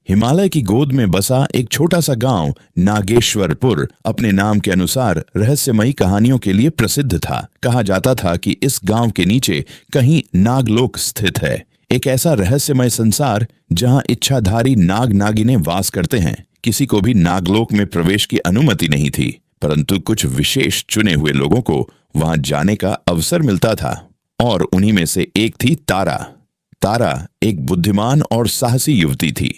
हिमालय की गोद में बसा एक छोटा सा गांव नागेश्वरपुर अपने नाम के अनुसार रहस्यमयी कहानियों के लिए प्रसिद्ध था। कहा जाता था कि इस गांव के नीचे कहीं नागलोक स्थित है, एक ऐसा रहस्यमय संसार जहां इच्छाधारी नाग नागिनें वास करते हैं। किसी को भी नागलोक में प्रवेश की अनुमति नहीं थी, परंतु कुछ विशेष चुने हुए लोगों को वहां जाने का अवसर मिलता था और उन्हीं में से एक थी तारा। तारा एक बुद्धिमान और साहसी युवती थी।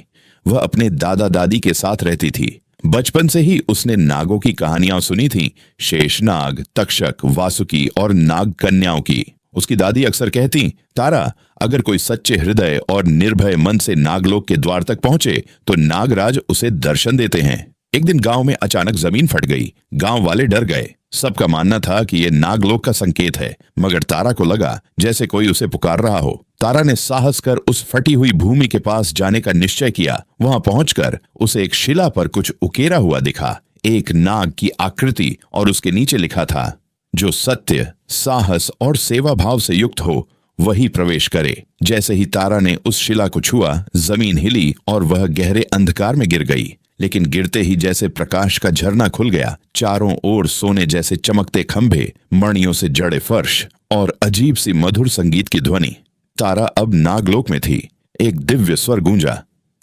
वह अपने दादा दादी के साथ रहती थी। बचपन से ही उसने नागों की कहानियां सुनी थीं, शेषनाग, तक्षक, वासुकी और नाग कन्याओं की। उसकी दादी अक्सर कहती, तारा, अगर कोई सच्चे हृदय और निर्भय मन से नागलोक के द्वार तक पहुंचे तो नागराज उसे दर्शन देते हैं। एक दिन गांव में अचानक जमीन फट गई। गांव वाले डर गए। सबका मानना था कि यह नागलोक का संकेत है, मगर तारा को लगा जैसे कोई उसे पुकार रहा हो। तारा ने साहस कर उस फटी हुई भूमि के पास जाने का निश्चय किया। वहां पहुंचकर उसे एक शिला पर कुछ उकेरा हुआ दिखा, एक नाग की आकृति, और उसके नीचे लिखा था, जो सत्य, साहस और सेवा भाव से युक्त हो वही प्रवेश करे। जैसे ही तारा ने उस शिला को छुआ, जमीन हिली और वह गहरे अंधकार में गिर गई। लेकिन गिरते ही जैसे प्रकाश का झरना खुल गया। चारों ओर सोने जैसे चमकते खंभे, मणियों से जड़े फर्श और अजीब सी मधुर संगीत की ध्वनि। तारा अब नागलोक में थी। एक दिव्य स्वर गूंजा,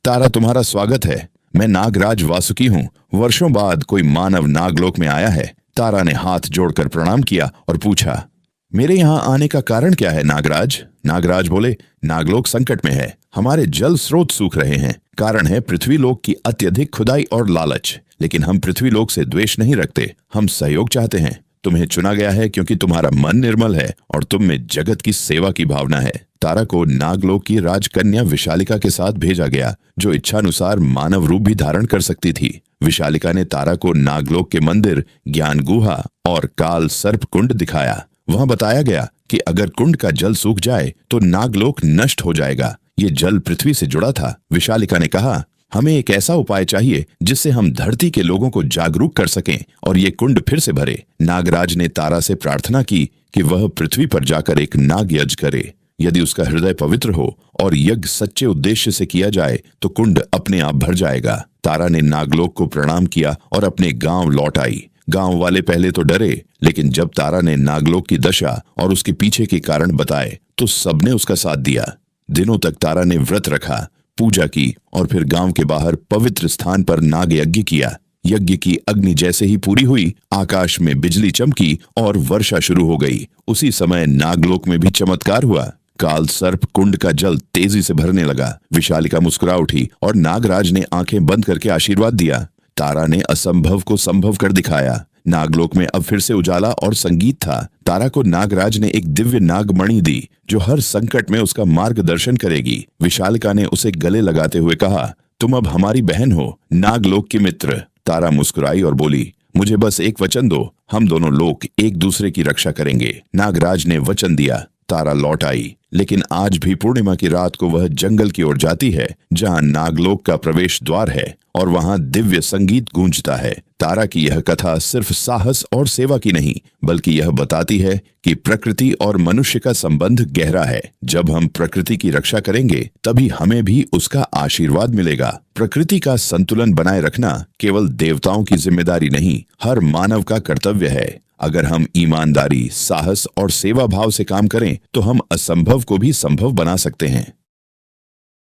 तारा, तुम्हारा स्वागत है। मैं नागराज वासुकी हूँ। वर्षों बाद कोई मानव नागलोक में आया है। तारा ने हाथ जोड़कर प्रणाम किया और पूछा, मेरे यहाँ आने का कारण क्या है नागराज? नागराज बोले, नागलोक संकट में है। हमारे जल स्रोत सूख रहे हैं। कारण है पृथ्वीलोक की अत्यधिक खुदाई और लालच। लेकिन हम पृथ्वीलोक से द्वेष नहीं रखते, हम सहयोग चाहते हैं। तुम्हें चुना गया है क्योंकि तुम्हारा मन निर्मल है और तुम में जगत की सेवा की भावना है। तारा को नागलोक की राजकन्या विशालिका के साथ भेजा गया, जो इच्छानुसार मानव रूप भी धारण कर सकती थी। विशालिका ने तारा को नागलोक के मंदिर, ज्ञान गुहा और काल सर्प कुंड दिखाया। वहां बताया गया कि अगर कुंड का जल सूख जाए तो नागलोक नष्ट हो जाएगा। ये जल पृथ्वी से जुड़ा था। विशालिका ने कहा, हमें एक ऐसा उपाय चाहिए जिससे हम धरती के लोगों को जागरूक कर सकें और ये कुंड फिर से भरे। नागराज ने तारा से प्रार्थना की कि वह पृथ्वी पर जाकर एक नाग यज्ञ करे। यदि उसका हृदय पवित्र हो और यज्ञ सच्चे उद्देश्य से किया जाए तो कुंड अपने आप भर जाएगा। तारा ने नागलोक को प्रणाम किया और अपने गांव लौट आई। गांव वाले पहले तो डरे, लेकिन जब तारा ने नागलोक की दशा और उसके पीछे के कारण बताए तो सबने उसका साथ दिया। दिनों तक तारा ने व्रत रखा, पूजा की और फिर गांव के बाहर पवित्र स्थान पर नाग यज्ञ किया। यज्ञ की अग्नि जैसे ही पूरी हुई, आकाश में बिजली चमकी और वर्षा शुरू हो गई। उसी समय नागलोक में भी चमत्कार हुआ। काल सर्प कुंड का जल तेजी से भरने लगा। विशालिका मुस्कुरा उठी और नागराज ने आंखें बंद करके आशीर्वाद दिया। तारा ने असंभव को संभव कर दिखाया। नागलोक में अब फिर से उजाला और संगीत था। तारा को नागराज ने एक दिव्य नागमणि दी, जो हर संकट में उसका मार्गदर्शन करेगी। विशालिका ने उसे गले लगाते हुए कहा, तुम अब हमारी बहन हो, नागलोक की मित्र। तारा मुस्कुराई और बोली, मुझे बस एक वचन दो, हम दोनों लोग एक दूसरे की रक्षा करेंगे। नागराज ने वचन दिया। तारा लौट आई, लेकिन आज भी पूर्णिमा की रात को वह जंगल की ओर जाती है जहां नागलोक का प्रवेश द्वार है और वहां दिव्य संगीत गूंजता है। तारा की यह कथा सिर्फ साहस और सेवा की नहीं, बल्कि यह बताती है कि प्रकृति और मनुष्य का संबंध गहरा है। जब हम प्रकृति की रक्षा करेंगे तभी हमें भी उसका आशीर्वाद मिलेगा। प्रकृति का संतुलन बनाए रखना केवल देवताओं की जिम्मेदारी नहीं, हर मानव का कर्तव्य है। अगर हम ईमानदारी, साहस और सेवा भाव से काम करें तो हम असंभव को भी संभव बना सकते हैं।